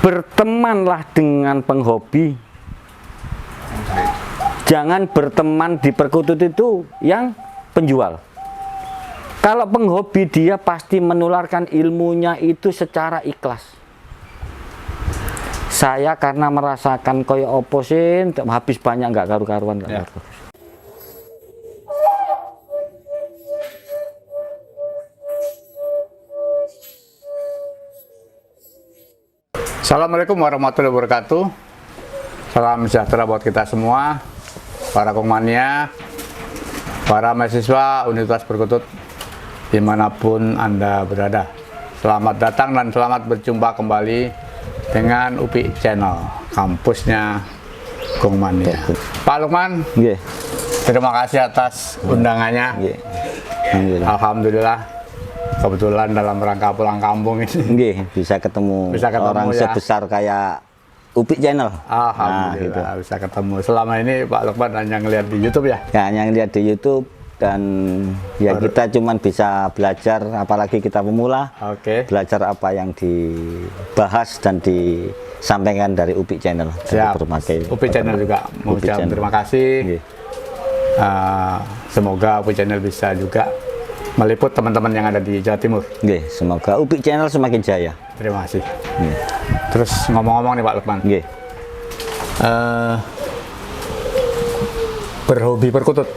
bertemanlah dengan penghobi. Jangan berteman di perkutut itu yang penjual. Kalau penghobi dia pasti menularkan ilmunya itu secara ikhlas. Saya karena merasakan koyo oposin, habis banyak nggak karu-karuan. Ya. Assalamualaikum warahmatullahi wabarakatuh. Salam sejahtera buat kita semua, para kongmania, para mahasiswa Universitas Perkutut, dimanapun Anda berada. Selamat datang dan selamat berjumpa kembali dengan UPI Channel, kampusnya Kongmania. Pak Lukman, terima kasih atas undangannya. Alhamdulillah. Kebetulan dalam rangka pulang kampung ini bisa ketemu orang ya, sebesar kayak UPI Channel. Alhamdulillah, nah, gitu. Bisa ketemu. Selama ini Pak Lukman hanya ngelihat di YouTube ya? Ya, hanya ngelihat di YouTube, dan ya kita cuman bisa belajar, apalagi kita pemula. Belajar apa yang dibahas dan disampaikan dari UPI Channel. Siap. UPI Channel juga mengucapkan terima kasih. Semoga UPI Channel bisa juga meliput teman-teman yang ada di Jawa Timur. Semoga UPI Channel semakin jaya. Terima kasih. Terus ngomong-ngomong nih Pak Lukman, berhobi perkutut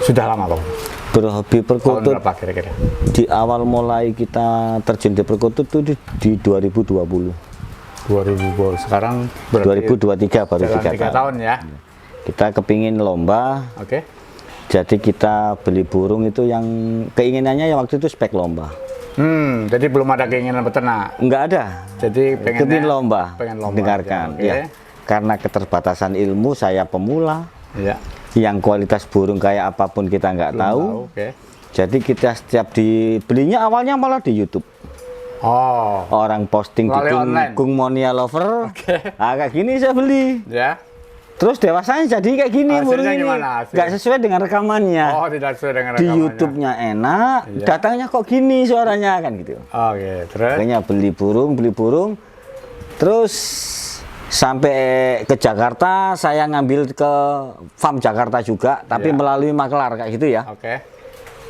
sudah lama Pak? Berhobi perkutut tahun berapa kira-kira? Di awal mulai kita terjun di perkutut itu di 2020. Sekarang 2023 baru 3 tahun ya. Kita kepingin lomba. Jadi kita beli burung itu yang keinginannya yang waktu itu spek lomba. Jadi belum ada keinginan peternak? Enggak ada. Jadi pengen lomba. Dengarkan. Ya. Karena keterbatasan ilmu, saya pemula. Yang kualitas burung kayak apapun kita nggak tahu. Jadi kita setiap dibelinya awalnya malah di YouTube. Orang posting di Kongmania Lover. Kayak gini saya beli. Terus dewasanya jadi kayak gini burung ini, nggak sesuai dengan rekamannya. Tidak sesuai dengan rekamannya. Di YouTube-nya enak, datangnya kok gini suaranya kan gitu. Terus? Makanya beli burung, terus sampai ke Jakarta, saya ngambil ke farm Jakarta juga, tapi melalui maklar kayak gitu ya.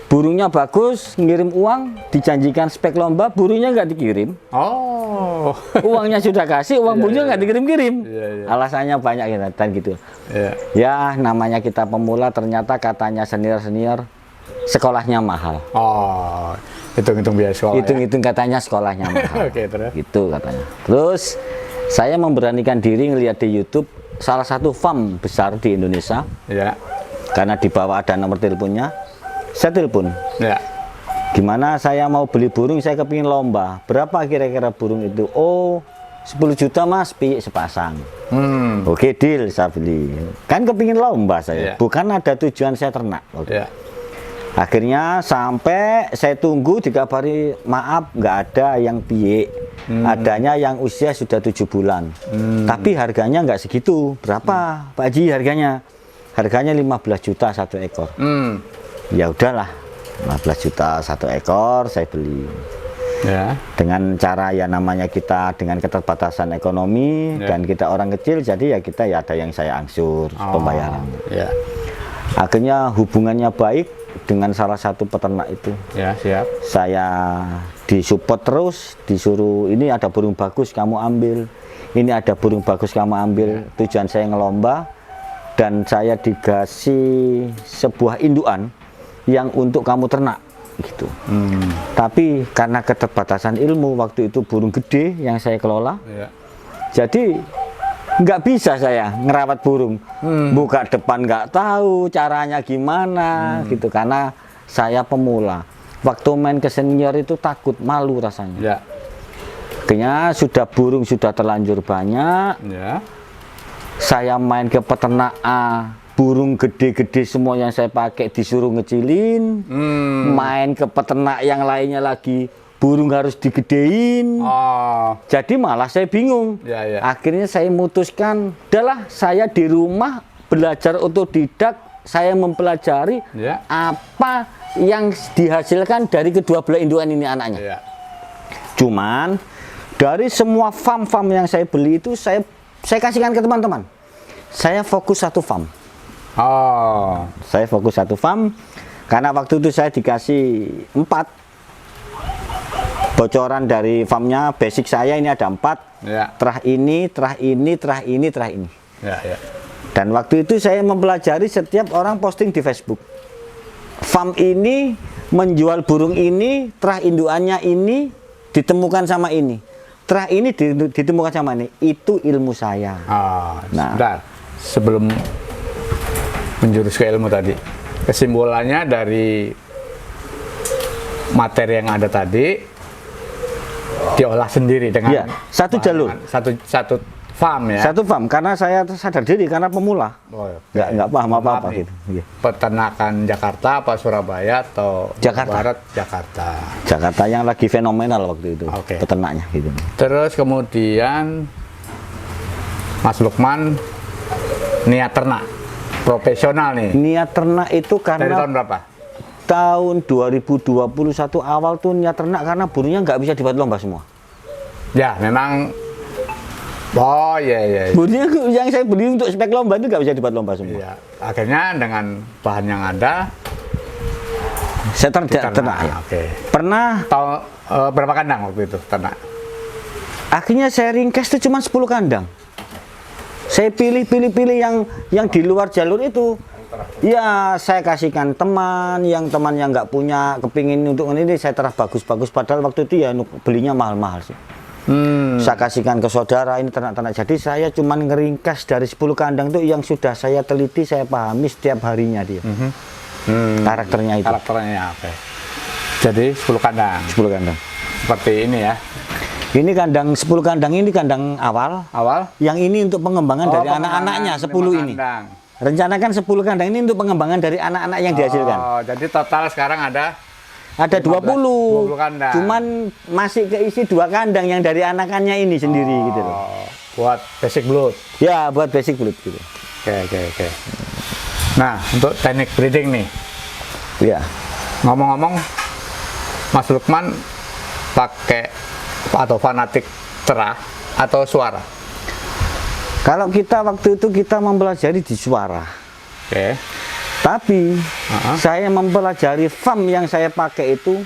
Burungnya bagus, ngirim uang, dijanjikan spek lomba, burungnya nggak dikirim. Uangnya sudah kasih, uang burungnya nggak dikirim-kirim. Alasannya banyak gitu. Ya, namanya kita pemula, ternyata katanya senior sekolahnya mahal. Hitung-hitung biaya sekolah. Hitung-hitung katanya sekolahnya mahal. Terus? Gitu katanya. Terus saya memberanikan diri ngelihat di YouTube salah satu farm besar di Indonesia. Karena di bawah ada nomor teleponnya. Saya telepon. Gimana saya mau beli burung, saya kepingin lomba. Berapa kira-kira burung itu? 10 juta mas, piye sepasang. Oke, deal, saya beli. Kan kepingin lomba saya, bukan ada tujuan saya ternak. Akhirnya sampai saya tunggu, dikabari maaf nggak ada yang piye. Adanya yang usia sudah 7 bulan. Tapi harganya nggak segitu. Berapa Pak Haji harganya? Harganya 15 juta satu ekor. Ya udahlah, 15 juta satu ekor saya beli. Dengan cara ya namanya kita dengan keterbatasan ekonomi dan kita orang kecil, jadi ya kita ya ada yang saya angsur pembayaran. Akhirnya hubungannya baik dengan salah satu peternak itu. Saya disupport terus, disuruh ini ada burung bagus kamu ambil, ini ada burung bagus kamu ambil. Tujuan saya ngelomba, dan saya dikasih sebuah indukan yang untuk kamu ternak gitu. Tapi karena keterbatasan ilmu waktu itu burung gede yang saya kelola, jadi nggak bisa saya ngerawat burung. Buka depan nggak tahu caranya gimana gitu, karena saya pemula. Waktu main ke senior itu takut, malu rasanya. Akhirnya burung sudah terlanjur banyak. Saya main ke peternak A, burung gede-gede semua yang saya pakai disuruh ngecilin. Main ke peternak yang lainnya lagi, burung harus digedein. Jadi malah saya bingung. Akhirnya saya memutuskan, udahlah saya di rumah belajar otodidak, saya mempelajari apa yang dihasilkan dari kedua belah indukan ini anaknya. Cuman Dari semua farm yang saya beli itu saya kasihkan ke teman-teman. Saya fokus satu farm. Oh, saya fokus satu farm karena waktu itu saya dikasih 4 bocoran dari farmnya. Basic saya ini ada 4. ya. Terah ini, terah ini, terah ini, terah ini. Ya. Dan waktu itu saya mempelajari setiap orang posting di Facebook. Farm ini menjual burung ini, terah indukannya ini ditemukan sama ini. Terah ini ditemukan sama ini. Itu ilmu saya. Nah, sebentar. Sebelum menjurus ke ilmu tadi, kesimpulannya dari materi yang ada tadi diolah sendiri dengan satu jalur, satu farm ya. Satu farm karena saya sadar diri karena pemula. Nggak paham apa-apa gitu. Peternakan Jakarta apa Surabaya atau Jakarta. Barat Jakarta. Jakarta yang lagi fenomenal waktu itu. Peternaknya gitu. Terus kemudian Mas Lukman niat ternak profesional nih. Niat ternak itu karena dari tahun berapa? Tahun 2021 awal tuh niat ternak karena burungnya nggak bisa dibuat lomba semua. Ya, memang. Oh iya. Burungnya yang saya beli untuk spek lomba itu nggak bisa dibuat lomba semua. Iya. Akhirnya dengan bahan yang ada, saya ternak ya. Oke. Pernah tahu berapa kandang waktu itu ternak? Akhirnya saya ringkas itu cuma 10 kandang. Saya pilih yang di luar jalur itu. Ya, saya kasihkan teman yang nggak punya kepingin untuk ini, saya terah bagus-bagus. Padahal waktu itu ya belinya mahal-mahal sih. Saya kasihkan ke saudara ini ternak-ternak. Jadi saya cuma ngeringkas dari 10 kandang itu yang sudah saya teliti, saya pahami setiap harinya dia. Karakternya itu. Karakternya oke. Jadi 10 kandang. 10 kandang. Seperti ini ya. Ini kandang 10 kandang ini kandang awal. Yang ini untuk pengembangan dari anak-anaknya 10 ini. Rencanakan 10 kandang ini untuk pengembangan dari anak-anak yang dihasilkan. Oh, jadi total sekarang ada 20 kandang. Cuman masih keisi 2 kandang yang dari anakannya ini sendiri gitu loh. Buat basic blood. Ya, buat basic blood gitu. Oke. Nah, untuk teknik breeding nih. Ya. Ngomong-ngomong, Mas Lukman pakai atau fanatik terah atau suara? Kalau kita waktu itu kita mempelajari di suara. Oke. Tapi saya mempelajari farm yang saya pakai itu,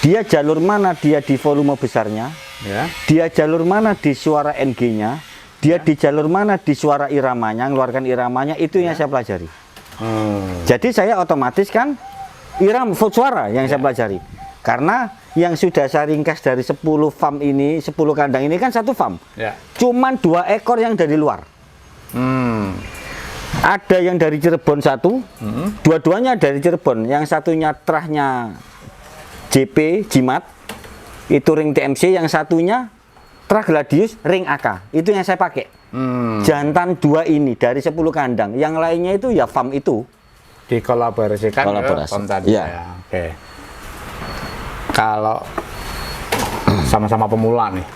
dia jalur mana dia di volume besarnya, dia jalur mana di suara NG-nya, dia di jalur mana di suara iramanya, ngeluarkan iramanya, itu yang saya pelajari. Jadi saya otomatis kan suara yang saya pelajari. Karena yang sudah saya ringkas dari 10 farm ini, 10 kandang ini kan satu farm. Cuman 2 ekor yang dari luar. Ada yang dari Cirebon satu, dua-duanya dari Cirebon. Yang satunya terahnya JP, Jimat, itu ring TMC. Yang satunya terah Gladius, ring AK. Itu yang saya pakai. Jantan 2 ini dari 10 kandang. Yang lainnya itu ya farm itu. Dikolaborasikan ke farm tadi ya. Oke. Kalau sama-sama pemula nih.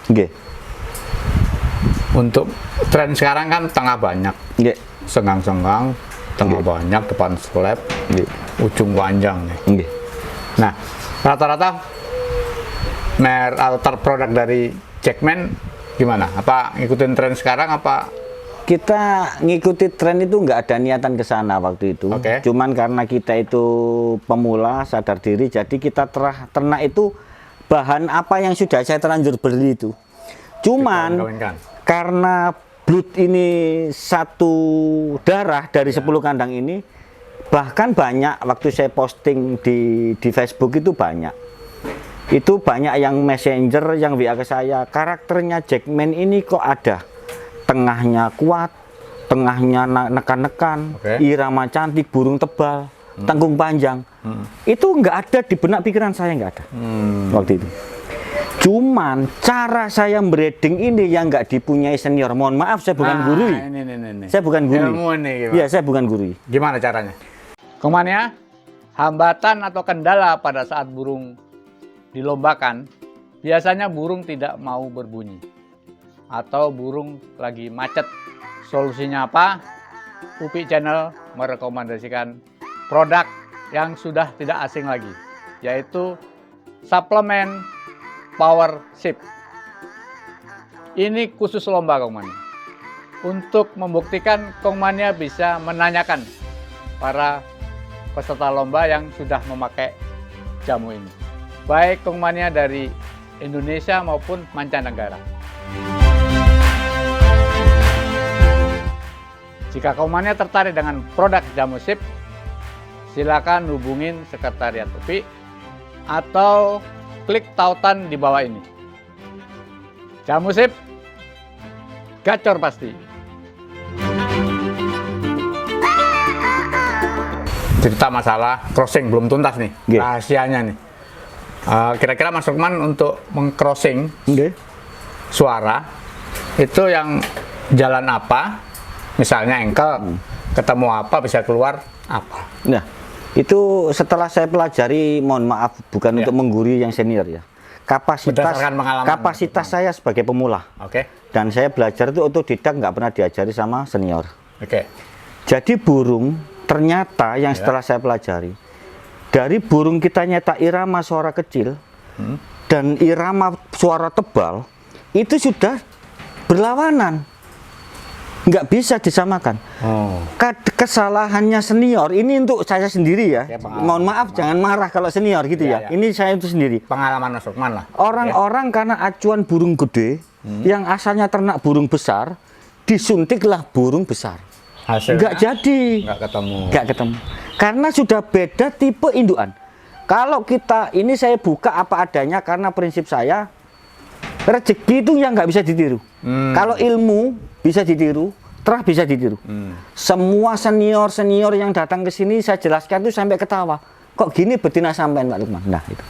Untuk tren sekarang kan tengah banyak. Senggang-senggang, tengah banyak, depan slab, ujung panjang nih. Nah, rata-rata altar produk dari Jackman gimana? Apa ngikutin tren sekarang apa? Kita ngikuti tren itu nggak ada niatan ke sana waktu itu. Cuman karena kita itu pemula, sadar diri, jadi kita ternak itu bahan apa yang sudah saya terlanjur beli itu. Cuman karena blood ini satu darah dari 10 kandang ini, bahkan banyak waktu saya posting di Facebook itu banyak. Itu banyak yang messenger, yang WA ke saya, karakternya Jackman ini kok ada. Tengahnya kuat, tengahnya nekan-nekan, irama cantik, burung tebal, tanggung panjang. Itu nggak ada di benak pikiran saya, nggak ada waktu itu. Cuman cara saya breeding ini yang nggak dipunyai senior. Mohon maaf, saya bukan guru. Saya bukan guru. Iya, saya bukan guru. Gimana caranya? Kemana? Hambatan atau kendala pada saat burung dilombakan, biasanya burung tidak mau berbunyi. Atau burung lagi macet. Solusinya apa? UPI Channel merekomendasikan produk yang sudah tidak asing lagi, yaitu suplemen Power Ship. Ini khusus lomba Kong Mania. Untuk membuktikan Kong Mania bisa menanyakan para peserta lomba yang sudah memakai jamu ini. Baik Kong Mania dari Indonesia maupun mancanegara. Jika Kong Mania tertarik dengan produk jamu sip, silakan hubungin Sekretariat UPI atau klik tautan di bawah ini. Jamu sip, gacor pasti. Cerita masalah crossing belum tuntas nih, rahasianya nih. Kira-kira Mas Lukman untuk meng-crossing suara itu yang jalan apa? Misalnya engkel, ketemu apa bisa keluar apa? Nah, itu setelah saya pelajari, mohon maaf bukan untuk menggurui yang senior ya. Kapasitas saya sebagai pemula. Dan saya belajar itu otodidak, nggak pernah diajari sama senior. Jadi burung ternyata yang setelah saya pelajari, dari burung kita nyetak irama suara kecil dan irama suara tebal itu sudah berlawanan. Nggak bisa disamakan. Kesalahannya senior ini untuk saya sendiri ya. Mohon maaf, jangan marah kalau senior gitu ya. Ini saya itu sendiri. Pengalaman Mas Lukman lah. Orang-orang karena acuan burung gede, yang asalnya ternak burung besar, disuntiklah burung besar. Nggak jadi. Nggak ketemu. Karena sudah beda tipe indukan. Kalau kita, ini saya buka apa adanya karena prinsip saya, rezeki itu yang nggak bisa ditiru. Kalau ilmu bisa ditiru, terah bisa ditiru. Semua senior yang datang ke sini saya jelaskan itu sampai ketawa. Kok gini betina sampean Pak Lukman? Nah itu.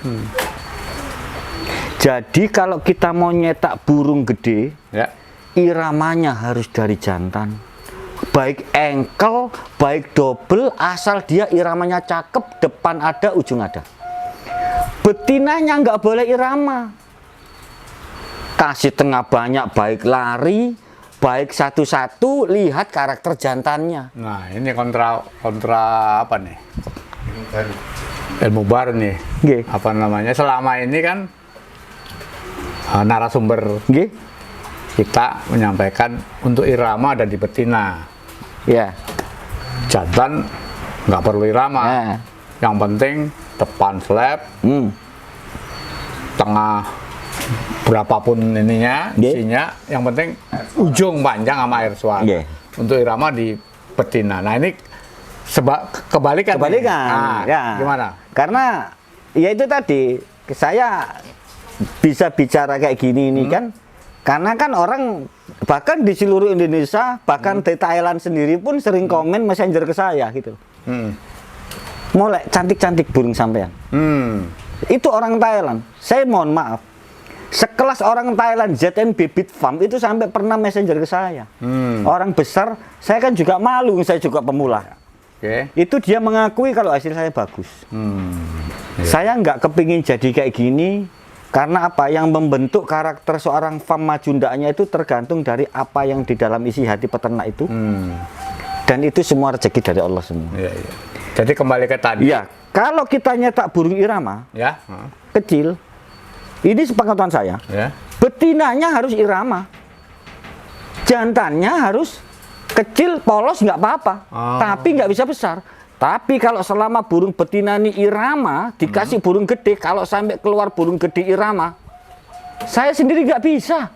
Jadi kalau kita mau nyetak burung gede, iramanya harus dari jantan. Baik engkel, baik double, asal dia iramanya cakep, depan ada, ujung ada. Betinanya nggak boleh irama. Kasih tengah banyak, baik lari, baik satu-satu, lihat karakter jantannya. Nah, ini kontra apa nih? Ilmu baru nih. Apa namanya? Selama ini kan narasumber kita menyampaikan untuk irama ada di betina. Jantan nggak perlu irama. Yang penting depan slab, tengah berapapun ininya, isinya, yang penting ujung panjang sama air suara. Untuk irama di betina. Nah ini kebalikan. Gimana? Karena ya itu tadi saya bisa bicara kayak gini ini kan, karena kan orang bahkan di seluruh Indonesia, bahkan di Thailand sendiri pun sering komen messenger ke saya gitu. Mulai cantik-cantik burung sampean. Itu orang Thailand. Saya mohon maaf. Sekelas orang Thailand ZM Bibit Farm itu sampai pernah messenger ke saya. Orang besar, saya kan juga malu, saya juga pemula. Itu dia mengakui kalau hasil saya bagus. Saya nggak kepingin jadi kayak gini. Karena apa? Yang membentuk karakter seorang farm majundanya itu tergantung dari apa yang di dalam isi hati peternak itu. Dan itu semua rezeki dari Allah semua. Jadi kembali ke tadi. Kalau kita nyetak burung irama kecil, ini sepengetahuan saya, betinanya harus irama, jantannya harus kecil, polos nggak apa-apa, tapi nggak bisa besar. Tapi kalau selama burung betina ini irama, dikasih burung gede, kalau sampai keluar burung gede irama, saya sendiri nggak bisa.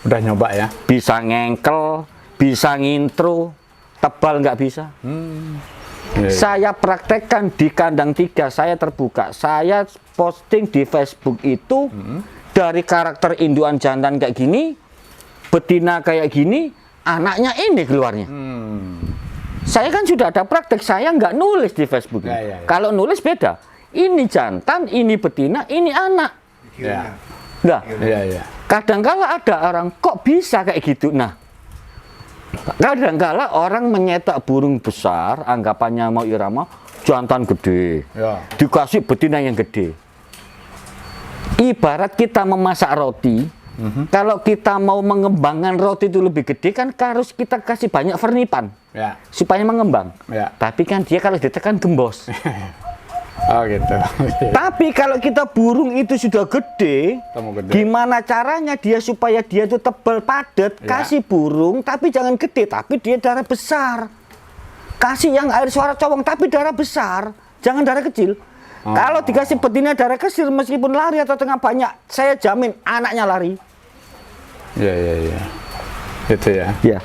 Udah nyoba ya? Bisa ngengkel, bisa ngintro, tebal nggak bisa. Saya praktekkan di kandang 3, saya terbuka. Saya posting di Facebook itu dari karakter induan jantan kayak gini, betina kayak gini, anaknya ini keluarnya. Saya kan sudah ada praktek, saya nggak nulis di Facebook. Kalau nulis beda. Ini jantan, ini betina, ini anak. Kadang-kala ada orang kok bisa kayak gitu. Nah, kadang-kala orang menyetak burung besar, anggapannya mau irama, jantan gede, dikasih betina yang gede. Ibarat kita memasak roti, kalau kita mau mengembangkan roti itu lebih gede kan harus kita kasih banyak vernipan supaya mengembang. Tapi kan dia kalau ditekan gembos. Oh gitu. Tapi kalau kita burung itu sudah gede, gimana caranya dia supaya dia itu tebal padat? Kasih burung, tapi jangan gede, tapi dia darah besar. Kasih yang air suara cowong, tapi darah besar, jangan darah kecil. Kalau dikasih betina darah kecil, meskipun lari atau tengah banyak, saya jamin anaknya lari. Iya. Itu ya. Ya.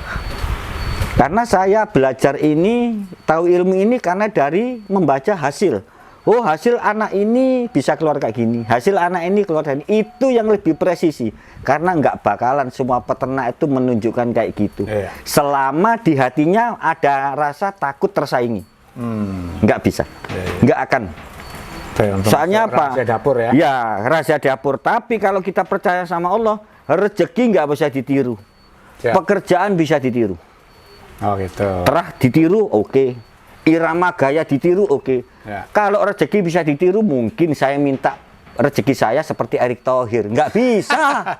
Karena saya belajar ini, tahu ilmu ini karena dari membaca hasil. Oh, hasil anak ini bisa keluar kayak gini, hasil anak ini keluar dari itu yang lebih presisi. Karena nggak bakalan semua peternak itu menunjukkan kayak gitu. Selama di hatinya ada rasa takut tersaingi, nggak bisa, nggak akan. Soalnya apa? Rahasia dapur ya? Ya, rahasia dapur. Tapi kalau kita percaya sama Allah, rezeki nggak bisa ditiru, pekerjaan bisa ditiru. Oh gitu. Terah ditiru, oke. Irama gaya ditiru, oke. Kalau rezeki bisa ditiru, mungkin saya minta rezeki saya seperti Erick Thohir. Nggak bisa.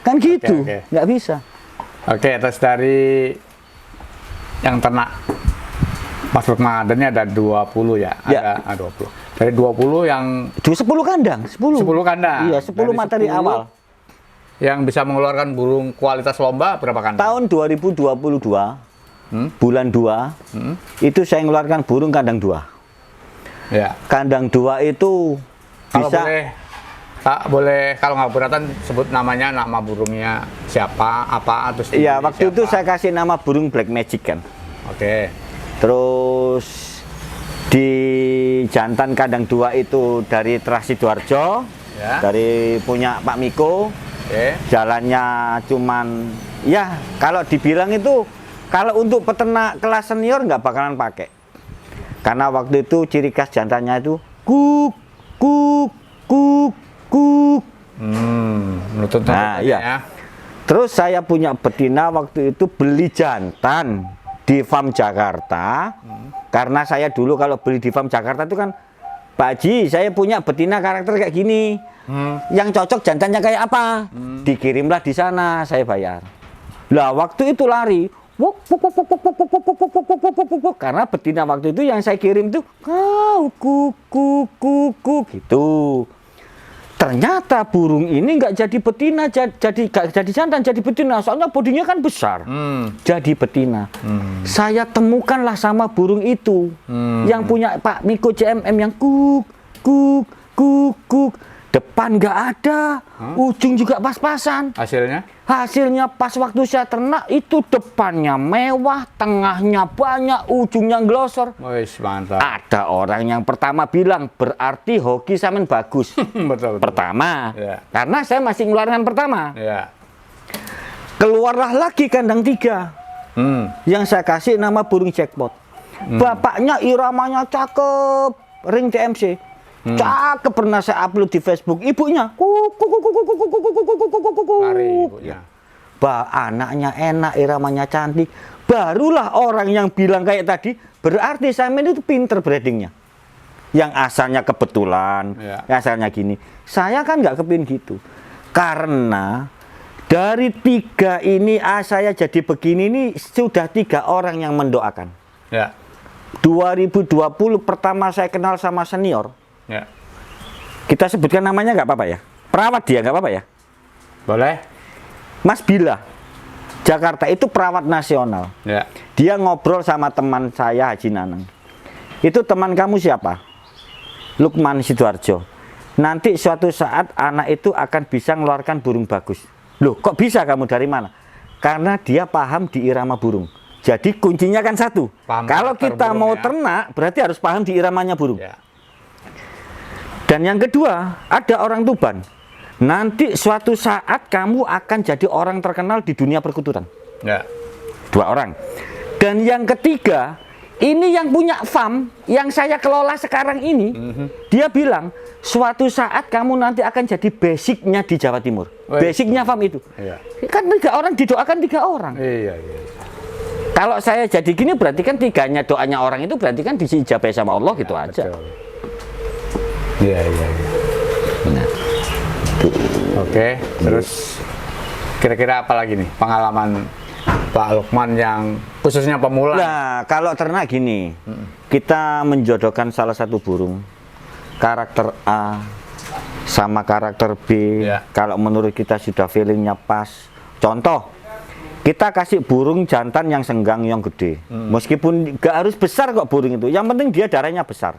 Kan gitu, nggak bisa. Oke, terus dari yang ternak Mas Lukman ini ada 20 ya? Ada 20. Dari 20 yang... 10 kandang, 10 kandang? Iya, 10 materi 10, awal. Yang bisa mengeluarkan burung kualitas lomba berapa kandang? Tahun 2022, bulan 2, itu saya mengeluarkan burung kandang 2. Ya. Kandang 2 itu kalau bisa... boleh kalau nggak beratan sebut namanya, nama burungnya siapa, apa, terus iya, waktu itu saya kasih nama burung Black Magic kan. Oke. Terus di jantan kandang 2 itu dari Terah Sidoarjo, dari punya Pak Miko. Jalannya cuman, ya kalau dibilang itu, kalau untuk peternak kelas senior nggak bakalan pakai. Karena waktu itu ciri khas jantannya itu kuk, kuk, kuk, kuk. Nah, iya. Ya. Terus saya punya betina waktu itu beli jantan di farm Jakarta. Karena saya dulu kalau beli di farm Jakarta itu kan, Pak Haji, saya punya betina karakter kayak gini. Yang cocok jantannya kayak apa? Dikirimlah di sana, saya bayar. Lah waktu itu lari. Karena betina waktu itu yang saya kirim tuh kuku gitu. Ternyata burung ini nggak jadi betina, jadi jantan, jadi betina. Soalnya bodinya kan besar, jadi betina. Saya temukanlah sama burung itu, yang punya Pak Miko CMM yang kuk. Depan nggak ada, ujung juga pas-pasan. Hasilnya pas waktu saya ternak itu depannya mewah, tengahnya banyak, ujungnya glosor. Mantap. Ada orang yang pertama bilang berarti hoki samen bagus. betul. Pertama, karena saya masih ngeluarkan pertama. Keluarlah lagi kandang 3, yang saya kasih nama burung jackpot. Bapaknya iramanya cakep, ring TMC. Cakep, pernah saya upload di Facebook. Ibunya anaknya enak, iramanya cantik. Barulah orang yang bilang kayak tadi, berarti Samen itu pinter breedingnya. Yang asalnya kebetulan, asalnya gini. Saya kan nggak kepin gitu. Karena dari 3 ini saya jadi begini ini sudah 3 orang yang mendoakan. 2020 pertama saya kenal sama senior. Kita sebutkan namanya nggak apa-apa ya? Perawat dia nggak apa-apa ya? Boleh. Mas Bila, Jakarta itu perawat nasional. Dia ngobrol sama teman saya Haji Nanang. Itu teman kamu siapa? Lukman Sidoarjo. Nanti suatu saat anak itu akan bisa mengeluarkan burung bagus. Loh, kok bisa kamu dari mana? Karena dia paham di irama burung. Jadi kuncinya kan satu. Kalau kita mau ternak, berarti harus paham di iramanya burung. Dan yang kedua, ada orang Tuban. Nanti suatu saat kamu akan jadi orang terkenal di dunia perkuturan. 2 orang. Dan yang ketiga, ini yang punya farm yang saya kelola sekarang ini, dia bilang suatu saat kamu nanti akan jadi basicnya di Jawa Timur. Basicnya farm itu. Kan 3 orang didoakan 3 orang. Kalau saya jadi gini berarti kan 3-nya doanya orang itu berarti kan diijabah sama Allah gitu aja. Iya. Benar. Oke, terus kira-kira apa lagi nih pengalaman Pak Lukman yang khususnya pemula? Nah, kalau ternak gini, kita menjodohkan salah satu burung karakter A sama karakter B. Kalau menurut kita sudah feelingnya pas. Contoh, kita kasih burung jantan yang senggang, yang gede. Meskipun nggak harus besar kok burung itu, yang penting dia darahnya besar.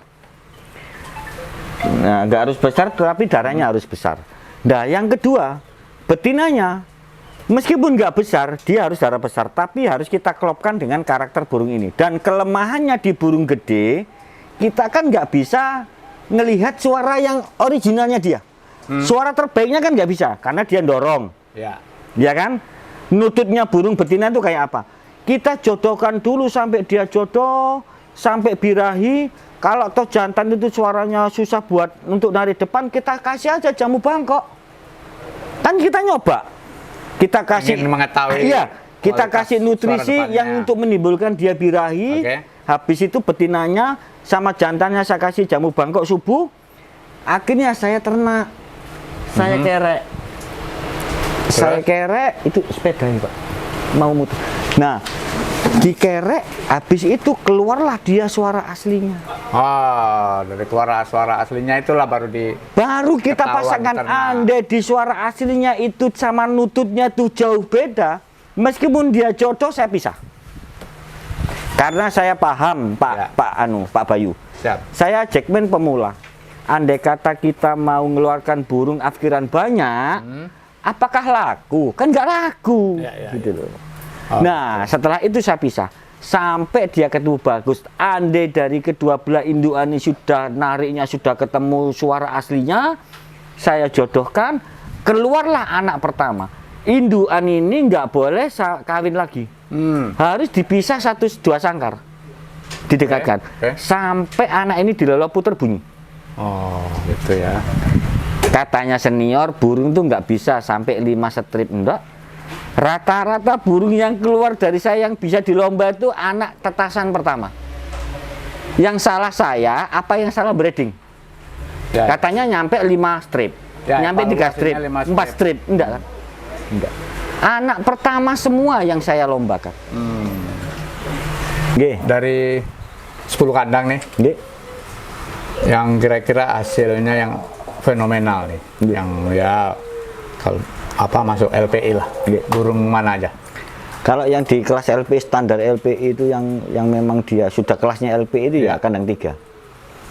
Nah, nggak harus besar, tapi darahnya harus besar. Nah, yang kedua, betinanya meskipun nggak besar, dia harus darah besar, tapi harus kita klopkan dengan karakter burung ini. Dan kelemahannya di burung gede, kita kan nggak bisa ngelihat suara yang originalnya dia. Suara terbaiknya kan nggak bisa, karena dia dorong. Ya kan? Nututnya burung betina itu kayak apa? Kita jodohkan dulu sampai dia jodoh, sampai birahi. Kalau toh jantan itu suaranya susah buat untuk nari depan, kita kasih aja jamu bangkok. Kan kita nyoba. Kita kasih mengetahui. Iya, kita kasih nutrisi yang untuk menimbulkan dia birahi. Habis itu betinanya sama jantannya saya kasih jamu bangkok subuh. Akhirnya saya ternak. Saya kerek. Saya kerek itu sepeda ya, Pak. Mau muter. Nah, dikerek, habis itu keluarlah dia suara aslinya. Oh, dari suara aslinya itulah baru kita pasangkan. Andai di suara aslinya itu sama nututnya tuh jauh beda, meskipun dia jodoh saya pisah. Karena saya paham, Pak Bayu. Siap. Saya jackman pemula. Andai kata kita mau mengeluarkan burung afkiran banyak, apakah laku? Kan nggak laku, gitu loh. Nah, setelah itu saya pisah sampai dia ketemu bagus. Andai dari kedua belah indukan ini sudah nariknya, sudah ketemu suara aslinya, saya jodohkan, keluarlah anak pertama. Indukan ini nggak boleh kawin lagi, harus dipisah 1-2 sangkar, didekatkan sampai anak ini dilolo puter bunyi. Oh, gitu ya. Katanya senior burung tuh nggak bisa sampai 5 strip, enggak. Rata-rata burung yang keluar dari saya yang bisa di lomba itu anak tetasan pertama. Yang salah saya, apa yang salah breeding? Katanya nyampe 5 strip, nyampe 3 strip, 4 strip, enggak kan? Enggak. Anak pertama semua yang saya lombakan. Dari 10 kandang nih, yang kira-kira hasilnya yang fenomenal nih, yang ya kalau masuk LPI lah, burung mana aja? Kalau yang di kelas LPI, standar LPI itu yang memang dia sudah kelasnya LPI itu ya kandang 3.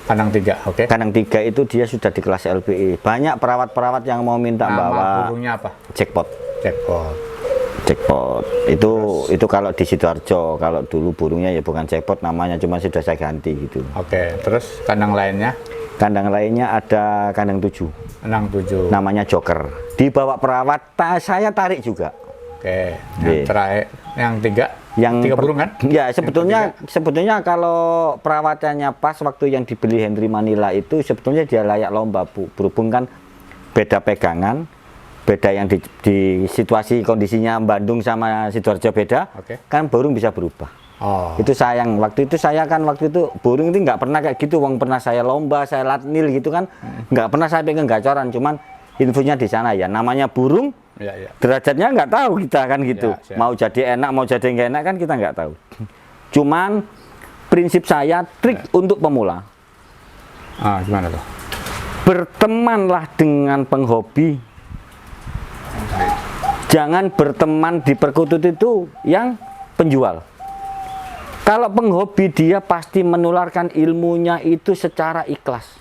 Kandang 3, oke. Kandang 3 itu dia sudah di kelas LPI. Banyak perawat-perawat yang mau minta bawa. Burungnya apa? Jackpot. Jackpot. Itu kalau di Sidoarjo. Kalau dulu burungnya ya bukan jackpot, namanya cuma sudah saya ganti gitu. Oke, terus kandang lainnya? Kandang lainnya ada kandang 7. Kandang 7. Namanya Joker. Dibawa perawat, saya tarik juga. Oke. Yang terakhir, yang 3 burung kan? Ya, sebetulnya kalau perawatannya pas waktu yang dibeli Henry Manila itu sebetulnya dia layak lomba, Bu. Berhubung kan beda pegangan, beda yang di situasi kondisinya Bandung sama Sidoarjo beda, kan burung bisa berubah. Itu sayang. Waktu itu burung itu nggak pernah kayak gitu. Wong pernah saya lomba, saya latnil gitu kan, nggak pernah sampai ke gacoran. Cuman infonya di sana ya. Namanya burung, derajatnya nggak tahu kita kan gitu. Mau jadi enak, mau jadi nggak enak kan kita nggak tahu. Cuman prinsip saya trik untuk pemula. Gimana tuh? Bertemanlah dengan penghobi. Jangan berteman di perkutut itu yang penjual. Kalau penghobi dia pasti menularkan ilmunya itu secara ikhlas.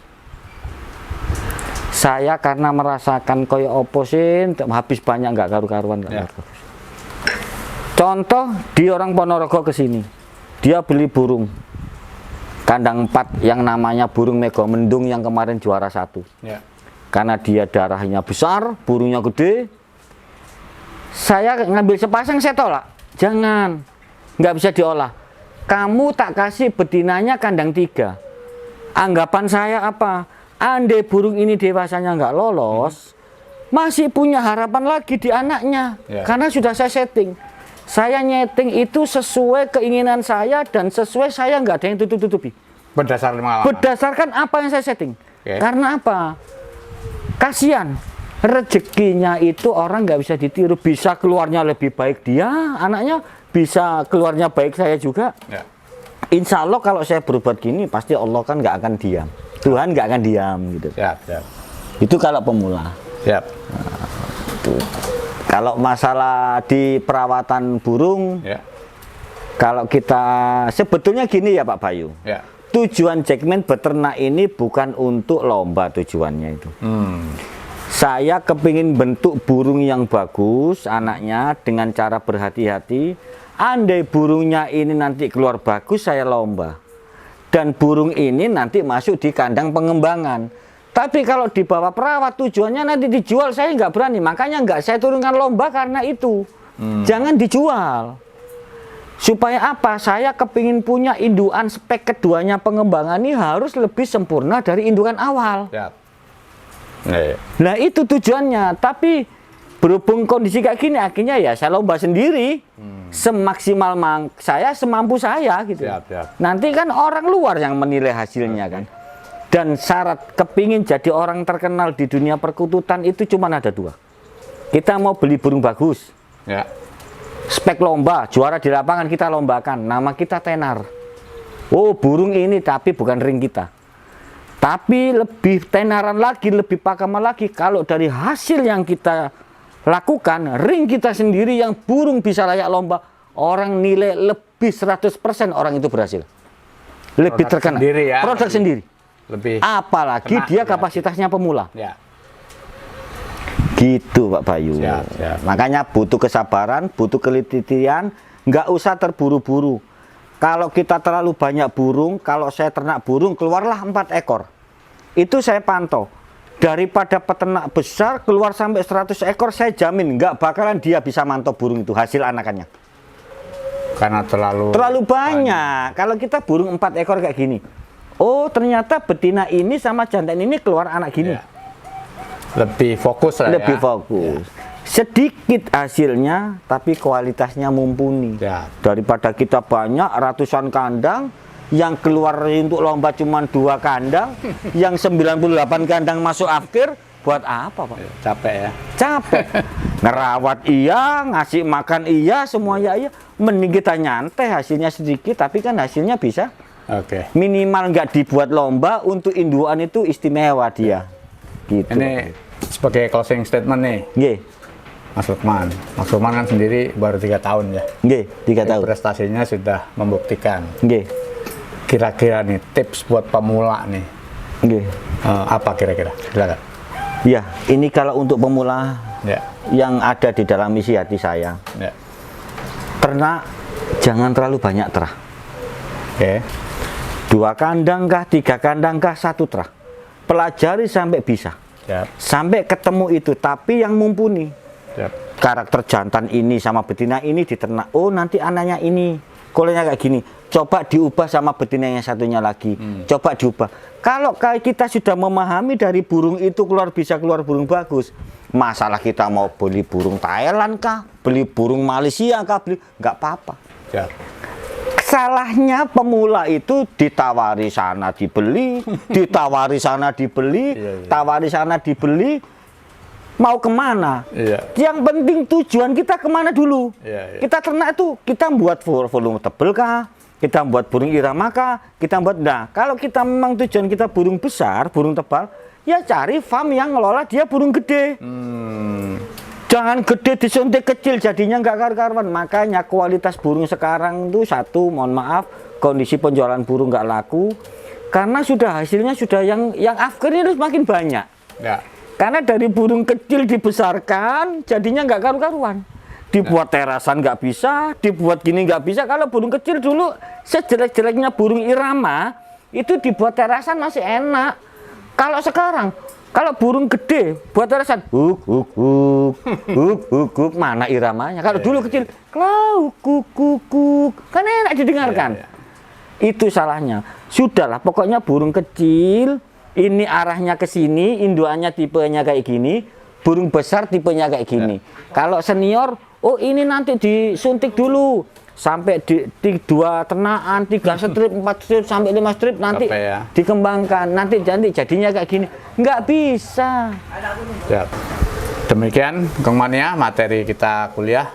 Saya karena merasakan koyo oposin, habis banyak nggak karu-karuan. Contoh di orang Ponorogo kesini, dia beli burung kandang 4 yang namanya burung Megamendung yang kemarin juara 1. Karena dia darahnya besar, burungnya gede. Saya ngambil sepasang, saya tolak. Jangan, nggak bisa diolah. Kamu tak kasih betinanya kandang 3. Anggapan saya apa? Andai burung ini dewasanya nggak lolos, masih punya harapan lagi di anaknya. Karena sudah saya setting. Saya nyeting itu sesuai keinginan saya dan sesuai saya nggak ada yang tutup-tutupi. Berdasarkan apa yang saya setting. Karena apa? Kasihan. rezekinya itu orang nggak bisa ditiru. Bisa keluarnya lebih baik dia, anaknya bisa keluarnya baik saya juga. Ya. Insya Allah kalau saya berbuat gini, pasti Allah kan nggak akan diam. Tuhan nggak akan diam gitu. Siap, siap. Itu kalau pemula. Siap. Nah, itu. Kalau masalah di perawatan burung, ya. Kalau kita sebetulnya gini ya Pak Bayu. Ya. Tujuan Jackman beternak ini bukan untuk lomba tujuannya itu. Saya kepingin bentuk burung yang bagus anaknya dengan cara berhati-hati. Andai burungnya ini nanti keluar bagus, saya lomba. Dan burung ini nanti masuk di kandang pengembangan. Tapi kalau dibawa perawat tujuannya nanti dijual, saya nggak berani. Makanya nggak saya turunkan lomba karena itu. Jangan dijual. Supaya apa? Saya kepingin punya indukan spek keduanya pengembangan ini harus lebih sempurna dari indukan awal. Nah itu tujuannya. Tapi berhubung kondisi kayak gini, akhirnya ya saya lomba sendiri. Semaksimal saya, semampu saya gitu. Nanti kan orang luar yang menilai hasilnya kan. Dan syarat kepingin jadi orang terkenal di dunia perkututan itu cuma ada 2. Kita mau beli burung bagus. Ya. Spek lomba, juara di lapangan kita lombakan, nama kita tenar. Oh burung ini tapi bukan ring kita. Tapi lebih tenaran lagi, lebih pakaman lagi kalau dari hasil yang kita lakukan, ring kita sendiri yang burung bisa layak lomba, orang nilai lebih 100% orang itu berhasil. Lebih produk terkenal. Sendiri ya, produk sendiri. Lebih. Apalagi dia kapasitasnya pemula. Ya. Gitu Pak Bayu. Siap, siap. Makanya butuh kesabaran, butuh kelitian, nggak usah terburu-buru. Kalau kita terlalu banyak burung, kalau saya ternak burung keluarlah 4 ekor. Itu saya pantau. Daripada peternak besar keluar sampai 100 ekor, saya jamin nggak bakalan dia bisa mantau burung itu hasil anakannya. Karena terlalu banyak. Kalau kita burung 4 ekor kayak gini, oh ternyata betina ini sama jantan ini keluar anak gini. Ya. Lebih fokus lah. Lebih fokus. Ya. Sedikit hasilnya, tapi kualitasnya mumpuni. Ya. Daripada kita banyak ratusan kandang, yang keluar untuk lomba cuma 2 kandang, yang 98 kandang masuk akhir, buat apa Pak? Capek ya? Capek. Ngerawat iya, ngasih makan iya, semuanya iya. Mending kita nyantai, hasilnya sedikit, tapi kan hasilnya bisa. Minimal nggak dibuat lomba, untuk induan itu istimewa dia. Gitu. Ini sebagai closing statement nih. Nggih. Mas Lukman kan sendiri baru 3 tahun ya. Nggih, 3 tahun. Prestasinya sudah membuktikan. Nggih. Kira-kira nih tips buat pemula nih. Nggih. Apa kira-kira? Silakan. Ya, ini kalau untuk pemula ya, yang ada di dalam misi hati saya. Ya. Ternak jangan terlalu banyak terah. Oke. 2 kandang kah, 3 kandang kah, 1 terah. Pelajari sampai bisa. Yep. Sampai ketemu itu, tapi yang mumpuni. Yep. Karakter jantan ini sama betina ini diternak. Oh nanti anaknya ini kolenya kayak gini. Coba diubah sama betina yang satunya lagi. Coba diubah. Kalau kita sudah memahami dari burung itu bisa keluar burung bagus. Masalah kita mau beli burung Thailand kah, beli burung Malaysia kah, nggak apa-apa. Yep. Salahnya pemula itu ditawari sana dibeli, ditawari sana dibeli, tawari sana dibeli, mau kemana? Yang penting tujuan kita kemana dulu. Kita ternak itu, kita buat volume tebel kah? Kita buat burung irama kah? Kita buat, nah kalau kita memang tujuan kita burung besar, burung tebal, ya cari farm yang ngelola dia burung gede. Jangan gede disuntik kecil, jadinya nggak karu-karuan. Makanya kualitas burung sekarang itu satu, mohon maaf, kondisi penjualan burung nggak laku. Karena sudah hasilnya sudah yang afker ini makin banyak. Ya. Karena dari burung kecil dibesarkan, jadinya nggak karu-karuan. Dibuat terasan nggak bisa, dibuat gini nggak bisa. Kalau burung kecil dulu, sejelek-jeleknya burung irama, itu dibuat terasan masih enak. Kalau sekarang, kalau burung gede buat terasan, mana iramanya? Kalau dulu kecil, kuk, kan enak didengarkan. Itu salahnya. Sudahlah, pokoknya burung kecil, ini arahnya ke sini, induannya tipenya kayak gini, burung besar tipenya kayak gini. Kalau senior, oh ini nanti disuntik dulu. Sampai di 2 ternakan, 3 strip, 4 strip, sampai 5 strip nanti dikembangkan. Nanti jadinya kayak gini. Nggak bisa. Demikian Kang Mania materi kita kuliah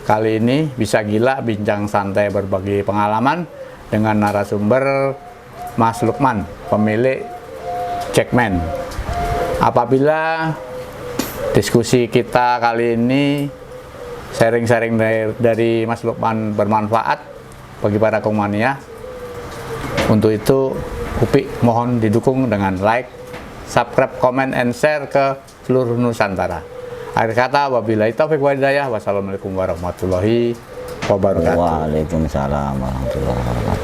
kali ini, Bisa Gila Bincang Santai Berbagi Pengalaman dengan narasumber Mas Lukman, pemilik Jackman. Apabila diskusi kita kali ini, sharing-sharing dari Mas Lukman bermanfaat bagi para Kang Mania, untuk itu Upi mohon didukung dengan like, subscribe, comment, and share ke seluruh Nusantara. Akhir kata, wabillahi taufiq wal hidayah. Wassalamualaikum warahmatullahi wabarakatuh. Waalaikumsalam warahmatullahi wabarakatuh.